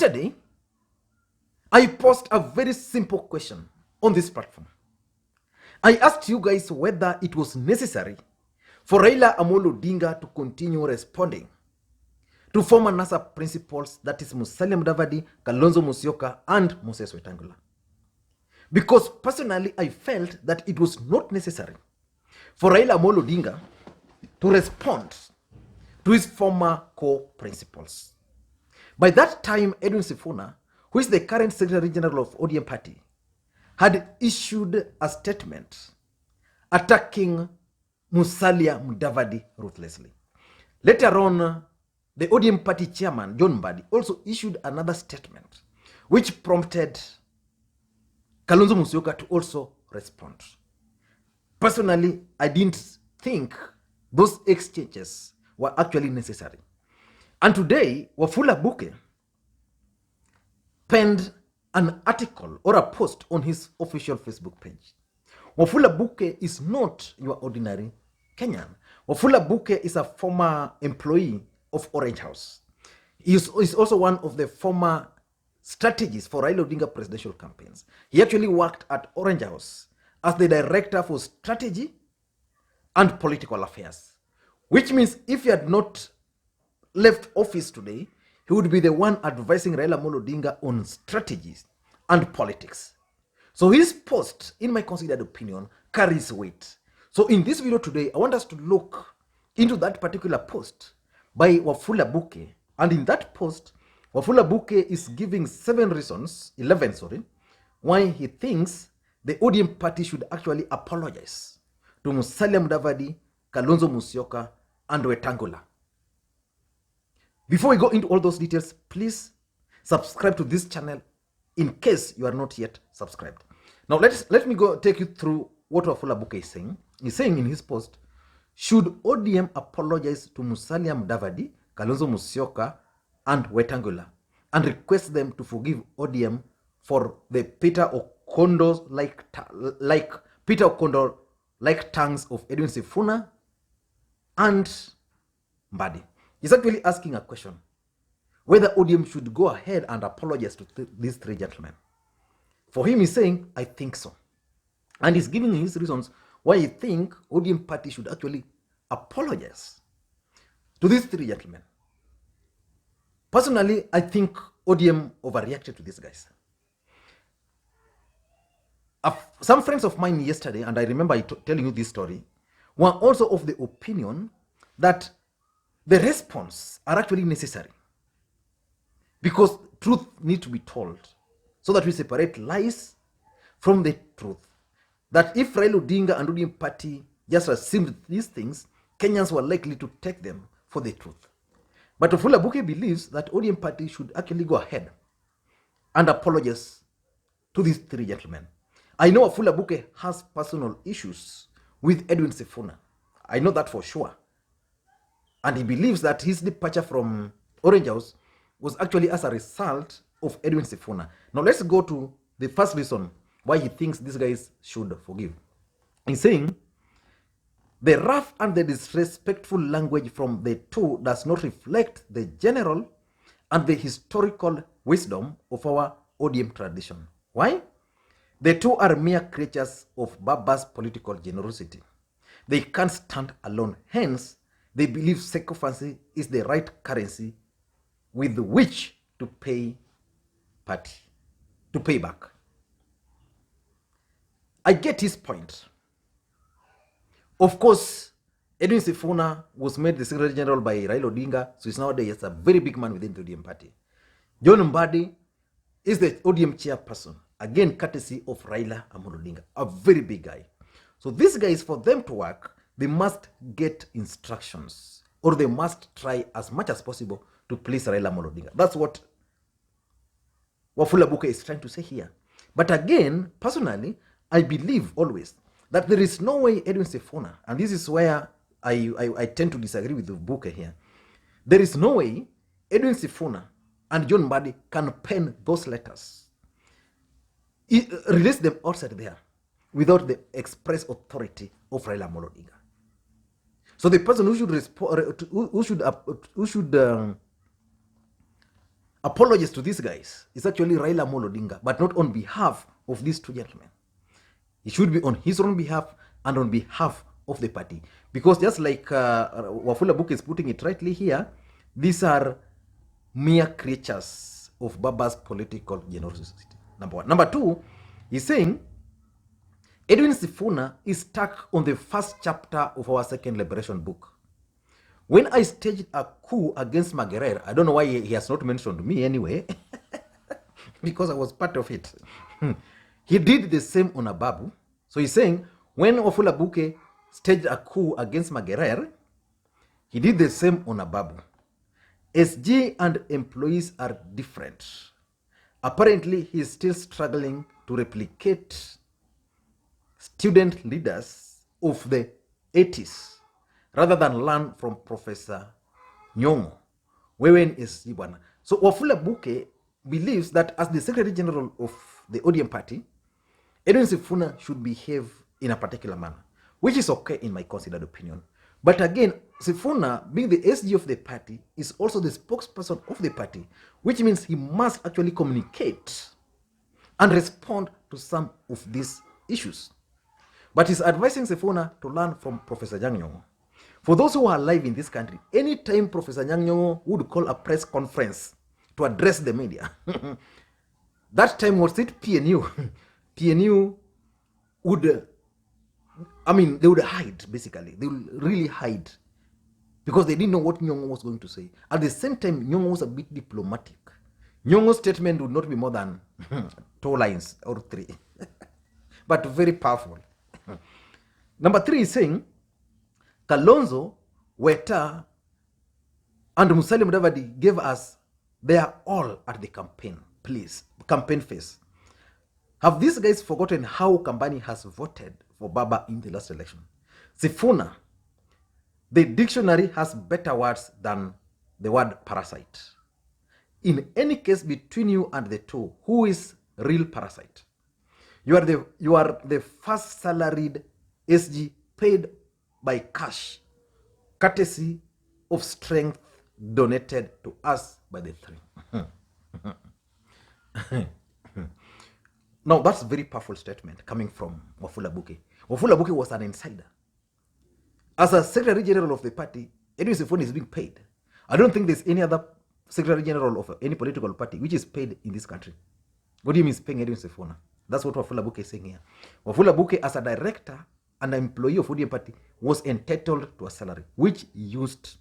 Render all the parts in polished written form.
Yesterday, I posed a very simple question on this platform. I asked you guys whether it was necessary for Raila Odinga to continue responding to former NASA principals, that is Musalia Mudavadi, Kalonzo Musyoka, and Moses Wetangula. Because personally, I felt that it was not necessary for Raila Odinga to respond to his former co-principals. By that time, Edwin Sifuna, who is the current Secretary General of ODM party, had issued a statement attacking Musalia Mudavadi ruthlessly. Later on, the ODM party chairman, John Mbadi, also issued another statement which prompted Kalonzo Musyoka to also respond. Personally, I didn't think those exchanges were actually necessary. And today, Wafula Buke penned an article or a post on his official Facebook page. Wafula Buke is not your ordinary Kenyan. Wafula Buke is a former employee of Orange House. He is also one of the former strategists for Raila Odinga presidential campaigns. He actually worked at Orange House as the director for strategy and political affairs, which means if he had not left office today, he would be the one advising Raila Odinga on strategies and politics. So his post, in my considered opinion, carries weight. So in this video today, I want us to look into that particular post by Wafula Buke. And in that post, Wafula Buke is giving 11 why he thinks the ODM party should actually apologize to Musalia Mudavadi, Kalonzo Musyoka, and Wetangula. Before we go into all those details, please subscribe to this channel in case you are not yet subscribed. Now, let me go take you through what Wafula Buke is saying. He's saying in his post, should ODM apologize to Musalia Mudavadi, Kalonzo Musyoka, and Wetangula, and request them to forgive ODM for the Peter Okondo like tongues of Edwin Sifuna and Mbadi? He's actually asking a question, whether ODM should go ahead and apologize to these three gentlemen. For him, he's saying, I think so. And he's giving his reasons why he thinks ODM party should actually apologize to these three gentlemen. Personally, I think ODM overreacted to these guys. Some friends of mine yesterday, and I remember telling you this story, were also of the opinion that the response are actually necessary because truth needs to be told so that we separate lies from the truth. That if Raila Odinga and ODM party just assumed these things, Kenyans were likely to take them for the truth. But Wafula Buke believes that ODM party should actually go ahead and apologize to these three gentlemen. I know Wafula Buke has personal issues with Edwin Sifuna. I know that for sure. And he believes that his departure from Orange House was actually as a result of Edwin Sifuna. Now let's go to the first reason why he thinks these guys should forgive. He's saying, the rough and the disrespectful language from the two does not reflect the general and the historical wisdom of our ODM tradition. Why? The two are mere creatures of barbarous political generosity. They can't stand alone. Hence, they believe sycophancy is the right currency with which to pay back. I get his point. Of course, Edwin Sifuna was made the Secretary General by Raila Odinga, so he's nowadays a very big man within the ODM party. John Mbadi is the ODM chairperson, again courtesy of Raila Odinga, a very big guy. So these guys, for them to work, they must get instructions, or they must try as much as possible to please Raila Odinga. That's what Wafula Buke is trying to say here. But again, personally, I believe always that there is no way Edwin Sifuna, and this is where I tend to disagree with the Buke here. There is no way Edwin Sifuna and John Mbadi can pen those letters, release them outside there without the express authority of Raila Odinga. So the person who should apologies to these guys is actually Raila Odinga, but not on behalf of these two gentlemen. It should be on his own behalf and on behalf of the party. Because just like Wafula Buke is putting it rightly here, these are mere creatures of Baba's political generosity. Number one. Number two, he's saying Edwin Sifuna is stuck on the first chapter of our second liberation book. When I staged a coup against Maguire, I don't know why he has not mentioned me anyway, because I was part of it. He did the same on Ababu. So he's saying, when Wafula Buke staged a coup against Maguire, he did the same on Ababu. SG and employees are different. Apparently, he's still struggling to replicate student leaders of the 80s rather than learn from Professor Nyong'o. Wewen is Ibwana. So Wafula Buke believes that as the Secretary General of the ODM party, Edwin Sifuna should behave in a particular manner, which is okay in my considered opinion. But again, Sifuna, being the SG of the party, is also the spokesperson of the party, which means he must actually communicate and respond to some of these issues. But he's advising Sifuna to learn from Professor Nyong'o. For those who are alive in this country, anytime Professor Nyong'o would call a press conference to address the media, that time was it PNU. PNU would, they would hide, basically. They would really hide because they didn't know what Nyong'o was going to say. At the same time, Nyong'o was a bit diplomatic. Nyong'o's statement would not be more than 2 lines or 3, but very powerful. Number 3 is saying, Kalonzo, Weta, and Mudavadi gave us their all at the campaign. Please, campaign phase. Have these guys forgotten how Kambani has voted for Baba in the last election? Sifuna, the dictionary has better words than the word parasite. In any case between you and the two, who is real parasite? You are the first salaried SG paid by cash, courtesy of strength donated to us by the 3. Now, that's a very powerful statement coming from Wafula Buke. Wafula Buke was an insider. As a Secretary General of the party, Edwin Sifuna is being paid. I don't think there's any other Secretary General of any political party which is paid in this country. What do you mean is paying Edwin Sifuna? That's what Wafula Buke is saying here. Wafula Buke, as a director and an employee of ODM party, was entitled to a salary, which he used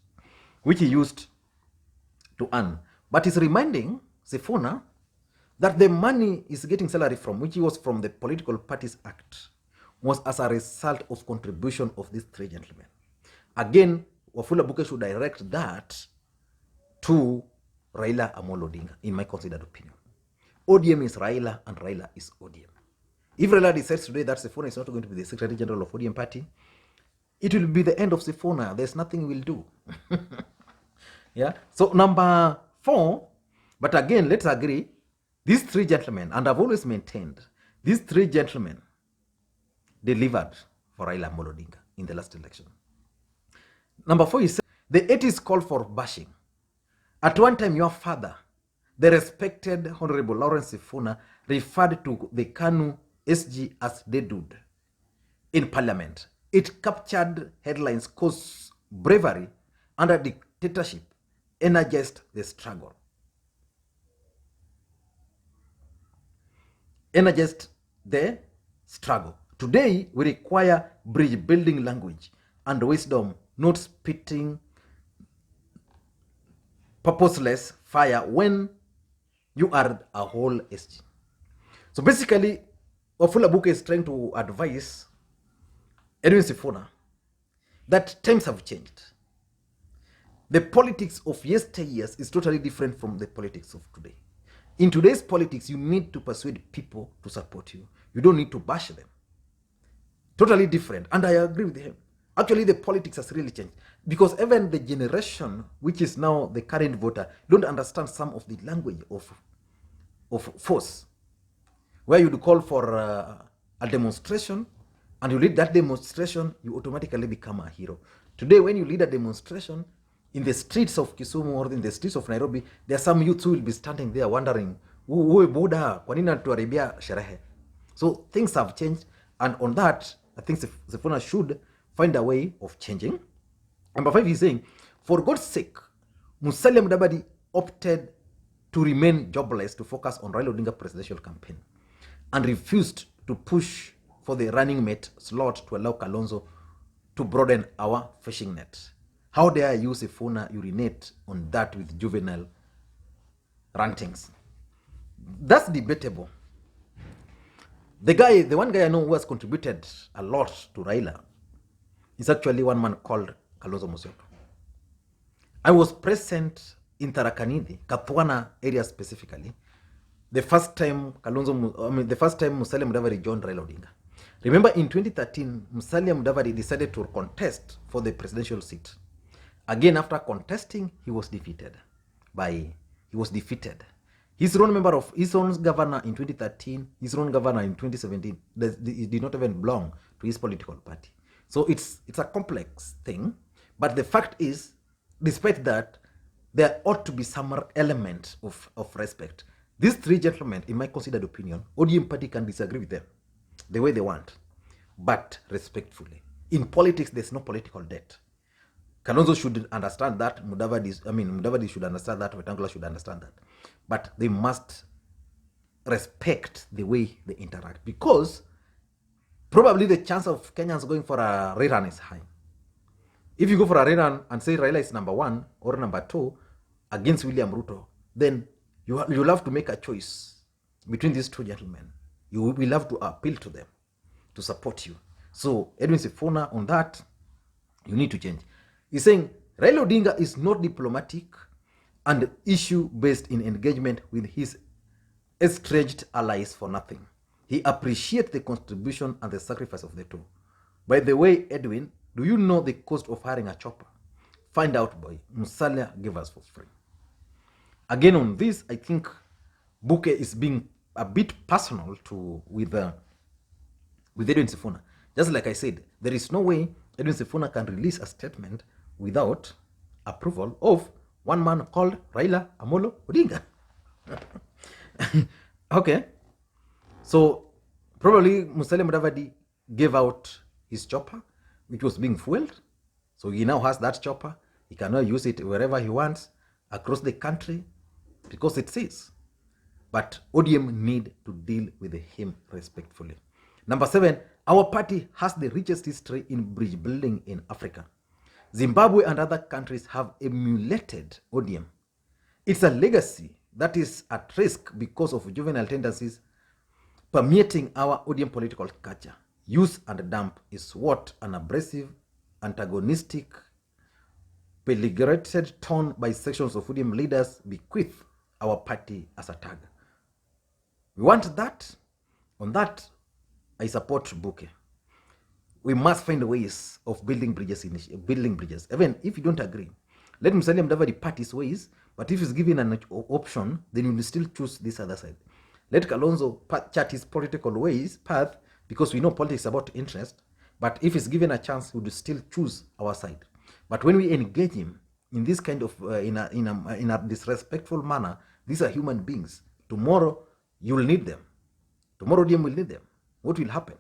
to earn. But he's reminding Sifuna that the money is getting salary from, which was from the Political Parties Act, was as a result of contribution of these 3 gentlemen. Again, Wafula Buke should direct that to Raila Odinga, in my considered opinion. ODM is Raila and Raila is ODM. If Raila decides today that Sifuna is not going to be the Secretary General of ODM party, it will be the end of Sifuna. There's nothing we'll do. Yeah. So number 4, but again, let's agree, these 3 gentlemen, and I've always maintained, these 3 gentlemen delivered for Raila Odinga in the last election. Number 4 is the 80s call for bashing. At one time, your father, the respected Honorable Lawrence Sifuna, referred to the KANU SG as dead dude in parliament. It captured headlines cause bravery under dictatorship energized the struggle. Today, we require bridge building language and wisdom, not spitting purposeless fire when you are a whole SG. So basically, Wafula Buke is trying to advise Edwin Sifuna that times have changed. The politics of yesteryears is totally different from the politics of today. In today's politics, you need to persuade people to support you. You don't need to bash them. Totally different. And I agree with him. Actually, the politics has really changed. Because even the generation, which is now the current voter, don't understand some of the language of force. Where you'd call for a demonstration, and you lead that demonstration, you automatically become a hero. Today, when you lead a demonstration, in the streets of Kisumu or in the streets of Nairobi, there are some youths who will be standing there wondering, uwe buda, kwa nini anatuharibia sherehe? So things have changed, and on that, I think Sifuna should find a way of changing. Number 5, he's saying, for God's sake, Musalia Mudavadi opted to remain jobless to focus on Raila Odinga presidential campaign and refused to push for the running mate slot to allow Kalonzo to broaden our fishing net. How dare you, Sifuna, urinate on that with juvenile rantings? That's debatable. The one guy I know who has contributed a lot to Raila is actually one man called Kalonzo Musyoka. I was present in Tharaka-Nithi, Katwana area specifically, the first time Musalia Mudavadi joined Raila Odinga. Remember, in 2013, Musalia Mudavadi decided to contest for the presidential seat. Again, after contesting, he was defeated. His own governor in 2013, his own governor in 2017, he did not even belong to his political party. So it's a complex thing. But the fact is, despite that, there ought to be some element of respect. These three gentlemen, in my considered opinion, ODM party can disagree with them the way they want, but respectfully. In politics, there's no political debt. Kalonzo should understand that. Mudavadi should understand that. Wetangula should understand that. But they must respect the way they interact, because probably the chance of Kenyans going for a rerun is high. If you go for a rerun and say Raila is number 1 or number 2 against William Ruto, then you'll have to make a choice between these two gentlemen. You will have to appeal to them to support you. So Edwin Sifuna, on that, you need to change. He's saying Raila Odinga is not diplomatic and issue-based in engagement with his estranged allies for nothing. He appreciates the contribution and the sacrifice of the two. By the way, Edwin, do you know the cost of hiring a chopper? Find out, boy. Musalia gave us for free. Again, on this, I think Buke is being a bit personal with Edwin Sifuna. Just like I said, there is no way Edwin Sifuna can release a statement without approval of one man called Raila Amolo Odinga. Okay. So probably Musalia Mudavadi gave out his chopper, which was being fueled. So he now has that chopper. He cannot use it wherever he wants across the country because it says. But ODM need to deal with him respectfully. Number 7, our party has the richest history in bridge building in Africa. Zimbabwe and other countries have emulated ODM. It's a legacy that is at risk because of juvenile tendencies permeating our ODM political culture. Use and dump is what an abrasive, antagonistic, belligerent tone by sections of ODM leaders bequeath our party as a tag. We want that. On that, I support Buke. We must find ways of building bridges. Even if you don't agree, let Musalia Mudavadi part his ways, but if he's given an option, then you will still choose this other side. Let Kalonzo chart his political path, because we know politics is about interest, but if he's given a chance, he would still choose our side. But when we engage him in this kind of, in a disrespectful manner, these are human beings. Tomorrow, you will need them. Tomorrow, ODM will need them. What will happen?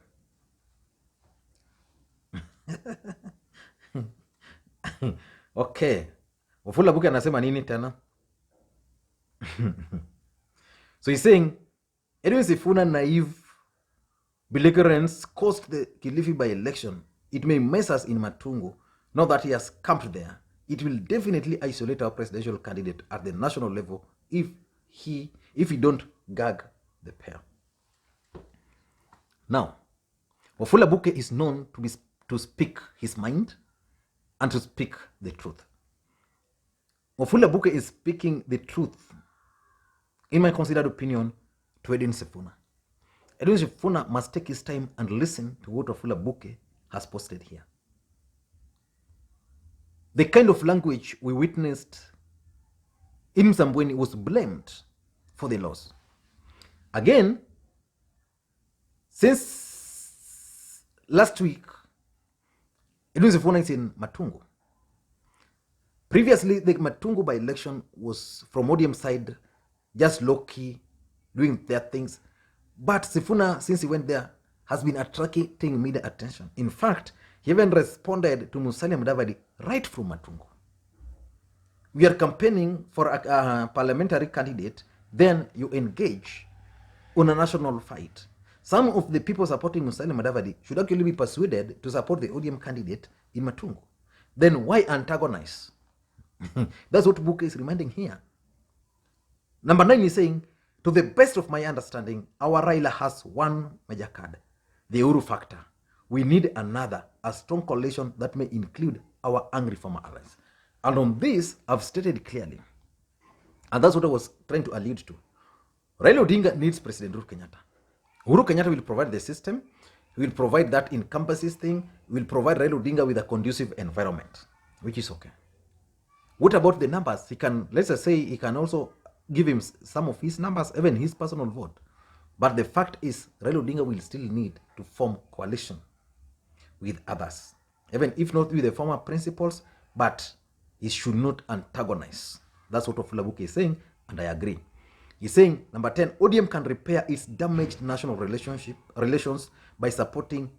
Okay. Wafula Buke anasema nini tena? So he's saying, Edwin Sifuna naive belligerence caused the Kilifi by-election. It may mess us in Matungu. Now that he has camped there, it will definitely isolate our presidential candidate at the national level if he don't gag the pair. Now, Wafula Buke is known to speak his mind and to speak the truth. Wafula Buke is speaking the truth, in my considered opinion, to Edwin Sifuna. Edwin Sifuna must take his time and listen to what Wafula Buke has posted here. The kind of language we witnessed in Mbadi was blamed for the loss. Again, since last week, Edwin Sifuna is in Matungu. Previously, the Matungu by-election was from ODM side, just low-key, doing their things. But Sifuna, since he went there, has been attracting media attention. In fact, he even responded to Musalia Mudavadi right from Matungu. We are campaigning for a parliamentary candidate, then you engage on a national fight. Some of the people supporting Musalia Mudavadi should actually be persuaded to support the ODM candidate in Matungu. Then why antagonize? That's what Buke is reminding here. Number 9 is saying, to the best of my understanding, our Raila has one major card, the Uhuru factor. We need another, a strong coalition that may include our angry former allies. And on this, I've stated clearly, and that's what I was trying to allude to. Raila Odinga needs President Uhuru Kenyatta. Uhuru Kenyatta will provide the system, he will provide that encompasses thing, will provide Raila Odinga with a conducive environment, which is okay. What about the numbers? He can, let's just say, he can also give him some of his numbers, even his personal vote. But the fact is, Raila Odinga will still need to form coalition with others, even if not with the former principles, but he should not antagonize. That's what Wafula Buke is saying, and I agree. He's saying, number 10, ODM can repair its damaged national relations by supporting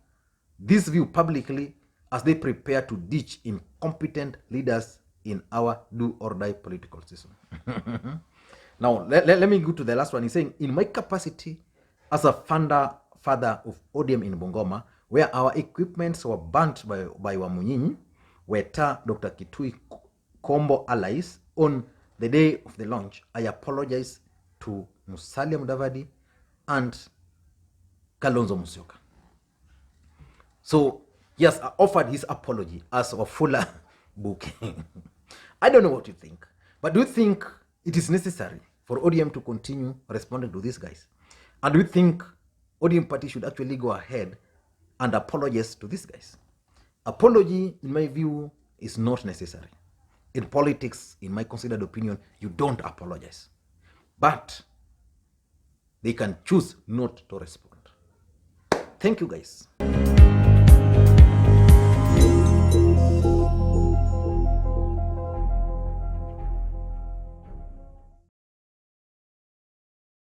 this view publicly as they prepare to ditch incompetent leaders in our do-or-die political system. Now, let me go to the last one. He's saying, in my capacity as a father of ODM in Bungoma, where our equipments were burnt by Wamunyinyi, where Dr. Kitui Kombo allies on the day of the launch, I apologize to Musalia Mudavadi and Kalonzo Musyoka. So, yes, I offered his apology as Wafula Buke. I don't know what you think, but do you think it is necessary for ODM to continue responding to these guys? And do you think ODM party should actually go ahead and apologize to these guys? Apology, in my view, is not necessary. In politics, in my considered opinion, you don't apologize. But they can choose not to respond. Thank you, guys.